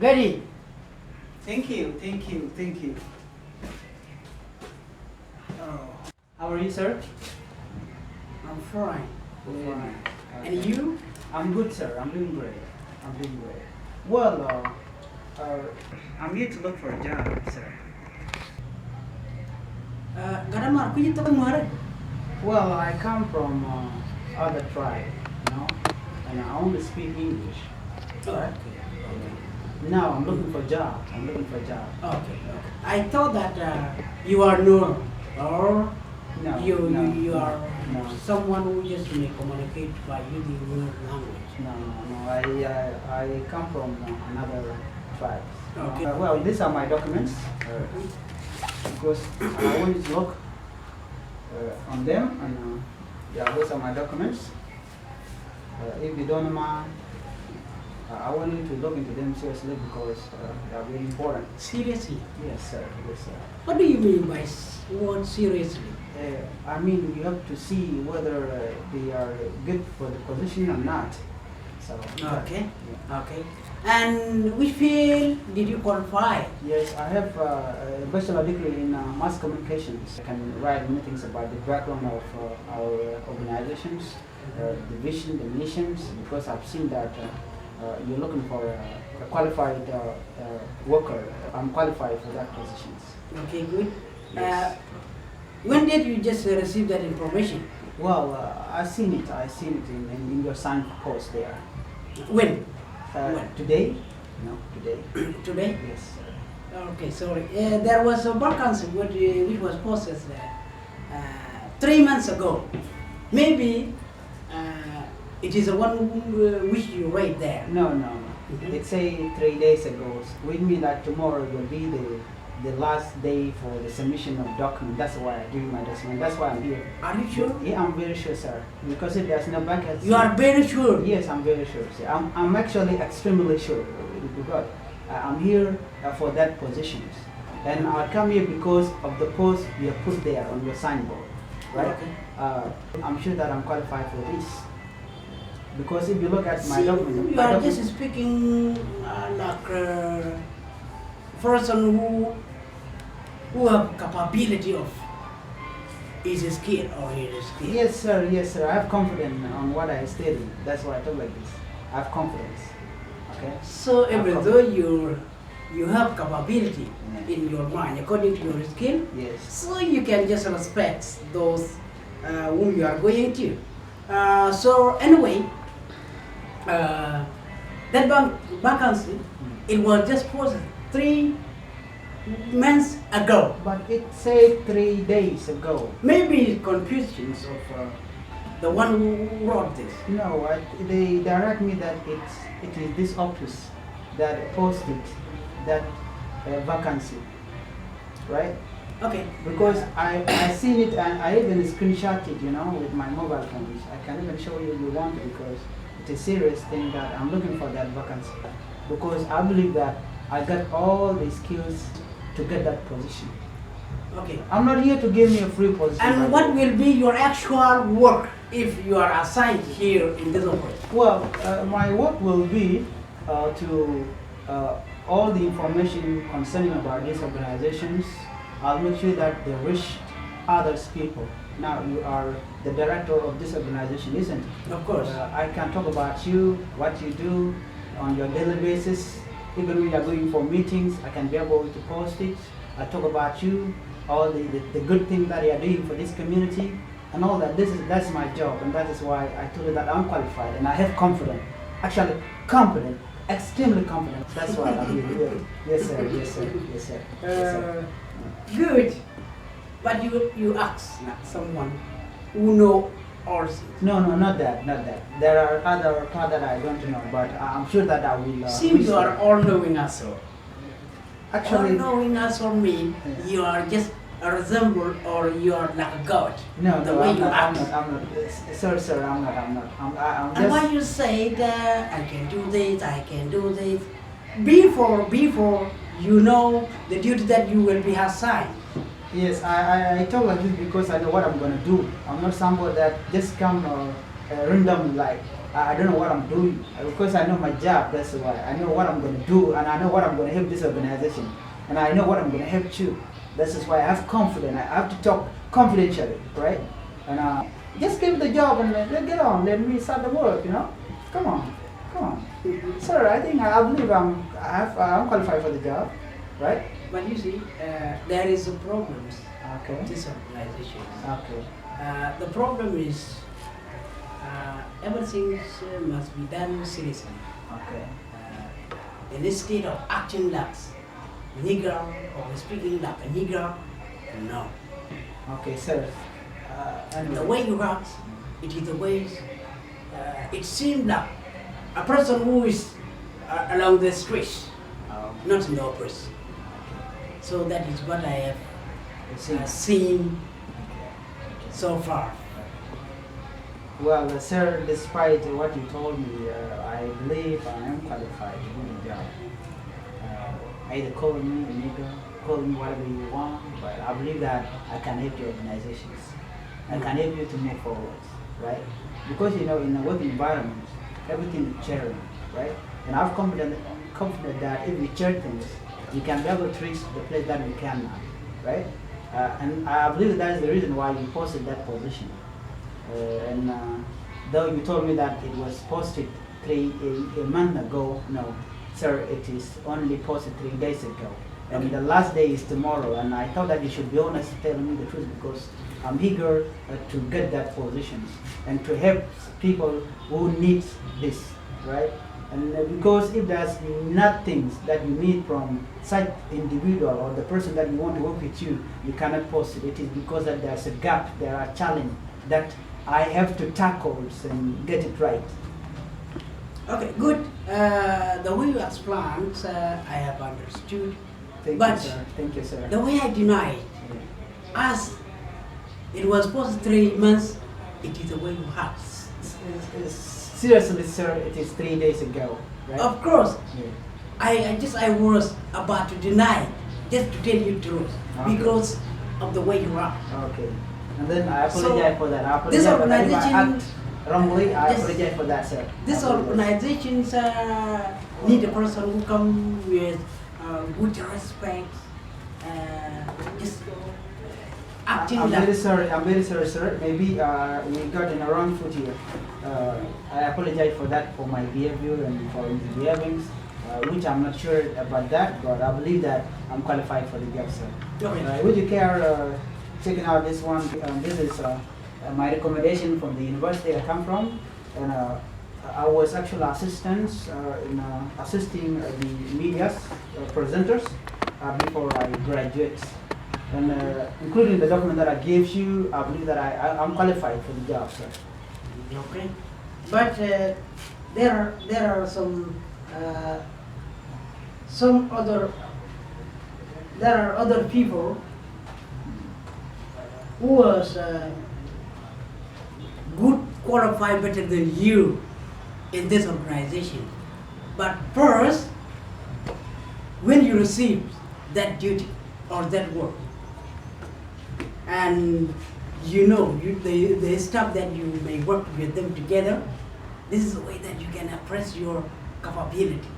Ready? Thank you, thank you, thank you. Oh. How are you, sir? I'm fine. Fine. And you? I'm good, sir. I'm doing great. I'm doing great. Well, I'm here to look for a job, sir. Gadamar, could you talk more? Well, I come from other tribe, you know, and I only speak English. Oh, okay. Now I'm looking for a job. I'm looking for a job. Okay. I thought that you are Nuer, or No, you are no. someone who just may communicate by using Nuer language. No. I come from another tribe. Okay. Well, these are my documents because I always look on them, and yeah, those are my documents. If you don't mind, I want you to look into them seriously because they are very important. Seriously? Yes, sir. Yes, sir. What do you mean by word seriously? I mean, you have to see whether they are good for the position or not. So. Okay. Yeah. Okay. And which field did you qualify? Yes, I have a bachelor degree in mass communications. I can write many things about the background of our organizations, the vision, the missions, because I've seen that you're looking for a qualified worker. I'm qualified for that positions. Okay, good. Yes. When did you just receive that information? Well, I seen it in your sign post there. When? Today? No, today. Today? Yes, sir. Okay, sorry. There was a vacancy which was posted 3 months ago. Maybe it is the one which you read there. No. Mm-hmm. It say 3 days ago. Which means that tomorrow will be the last day for the submission of document. That's why I'm doing my document. That's why I'm here. Are you sure? Yeah, I'm very sure, sir. Because if there's no vacancy. You are very sure? Yes, I'm very sure, sir. I'm actually extremely sure because I'm here for that position. And I come here because of the post you have put there on your signboard, right? Okay. I'm sure that I'm qualified for this. Because if you look at my document, you are just speaking like a person who have capability of his skill or his skill. Yes, sir. Yes, sir. I have confidence on what I study. That's why I talk like this. I have confidence. Okay. So even though you have capability in your mind according to your skill, yes. So you can just respect those whom you are going to. So anyway, that vacancy, it was just posted 3 months ago. But it said 3 days ago. Maybe confusions of the one who wrote this. No, they direct me that it is this office that posted that vacancy, right? Okay. Because I seen it and I even screenshot it, with my mobile phones. I can even show you if you want because it's a serious thing that I'm looking for that vacancy. Because I believe that I got all the skills to get that position. Okay. I'm not here to give me a free position. And what will be your actual work if you are assigned here in this office? Well, my work will be to all the information concerning about these organizations. I'll make sure that they reach others people. Now you are the director of this organization, isn't it? Of course. I can talk about you, what you do on your daily basis. Even when you are going for meetings, I can be able to post it. I talk about you, all the good things that you are doing for this community, and all that. That's my job, and that is why I told you that I'm qualified and I have confidence. Actually, confident, extremely confident. That's why I'm here. Yes, sir. Yes, sir. Yes, sir. Yes, sir. Good. But you ask someone who know all things. No, not that. There are other parts that I don't know, but I'm sure that I will. Seems you are all knowing us. So. Actually, all knowing us or mean you are just a resemble or you are like a god. No, the way I'm you not, act. I'm not. Sir, I'm not. I'm just. And why you say that I can do this, I can do this, before you know the duty that you will be assigned. Yes, I talk like this because I know what I'm gonna do. I'm not somebody that just come random like I don't know what I'm doing because I know my job. That's why I know what I'm going to do, and I know what I'm going to help this organization, and I know what I'm going to help you. This is why I have confidence. I have to talk confidentially, right? And just give the job and let's get on. Let me start the work. Come on, come on, sir. I think I believe I'm qualified for the job, right? But you see, there is a problem. Okay. This organization. Okay. The problem is everything must be done seriously. Okay. Instead of acting like a Negro or speaking like a Negro, no. Okay, sir. Anyway. The way you act, it is the way it seems like a person who is along the street, not in the office. So that is what I have seen so far. Well, sir, despite what you told me, I believe I am qualified to do the job. Either call me a nigger, call me whatever you want, but I believe that I can help your organizations. I can help you to move forward, right? Because in a work environment, everything is sharing, right? And I'm confident that if we share things, we can be able to reach the place that we can now, right? And I believe that is the reason why you posted that position. Though you told me that it was posted a month ago, no, sir, it is only posted 3 days ago. And the last day is tomorrow, and I thought that you should be honest telling me the truth because I'm eager to get that position and to help people who need this, right? And because if there's nothing that you need from such individual or the person that you want to work with you cannot post it. It is because that there's a gap, there are challenges that I have to tackle and get it right. Okay, good. The way you explained, I have understood. Thank but you, sir. Thank you, sir. The way I deny it, as it was posted 3 months, it is the way you have. Seriously, sir, it is 3 days ago, right? Of course. Yeah. I was about to deny, just to tell you the truth, because of the way you are. Okay. And then I apologize for that. I apologize this for that. If I organization, act wrongly, I apologize for that, sir. These organizations need a person who comes with good respect, just acting I'm like... very sorry, sir. Maybe we got in a wrong foot here. I apologize for that, for my behavior and for misbehavings, which I'm not sure about that, but I believe that I'm qualified for the job, sir. Okay. Would you care checking out this one? This is my recommendation from the university I come from, and I was actual assistant in assisting the media's presenters before I graduate. And including the document that I gave you, I believe that I'm qualified for the job, sir. Okay, but there are other people who was good, qualified better than you in this organization. But first, when you receive that duty or that work, and the stuff that you may work with them together, this is the way that you can express your capability.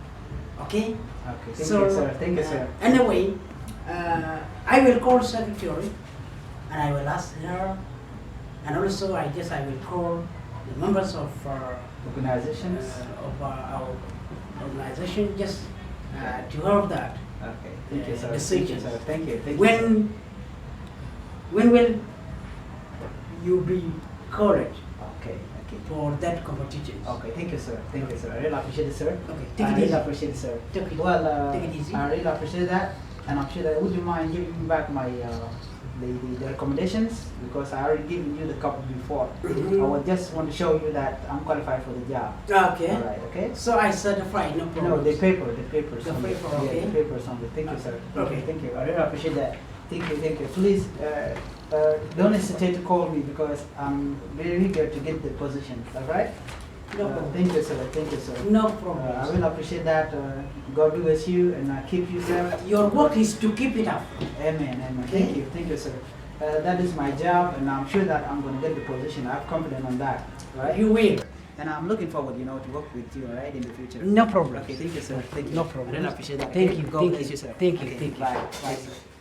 Okay? Okay, thank you, sir. Thank you, sir. Anyway, I will call secretary and I will ask her, and also I will call the members of organizations of our organization just to have that. Okay, thank you, sir. Decision. Thank you, sir. Thank you. Thank you, when will you be called okay, for that competition? Okay, thank you, sir. Thank you, sir. I really appreciate it, sir. Okay, I take it really easy. appreciate it, sir. Take it, Well, take it easy. I really appreciate that, and I'm sure that would you mind giving me back my the recommendations, because I already given you the copy before. I would just want to show you that I'm qualified for the job. Okay. All right. Okay. So I certify, no problem. No, the papers. The paper, Yeah, okay. the papers on it. Thank you, sir. Okay. Thank you. I really appreciate that. Thank you, thank you. Please don't hesitate to call me because I'm very eager to get the position. All right? No problem. Thank you, sir. Thank you, sir. No problem. I will appreciate that. God bless you and keep you safe. Your work is to keep it up. Amen. Amen. Okay. Thank you, sir. That is my job, and I'm sure that I'm going to get the position. I have confidence on that. Right? You will. And I'm looking forward, you know, to work with you, all right, in the future. No problem. Okay, thank you, sir. Thank you. No problem. I really appreciate that. Thank Okay? you. God Thank bless you. you, sir. Thank you. Okay, Thank you. bye. Bye.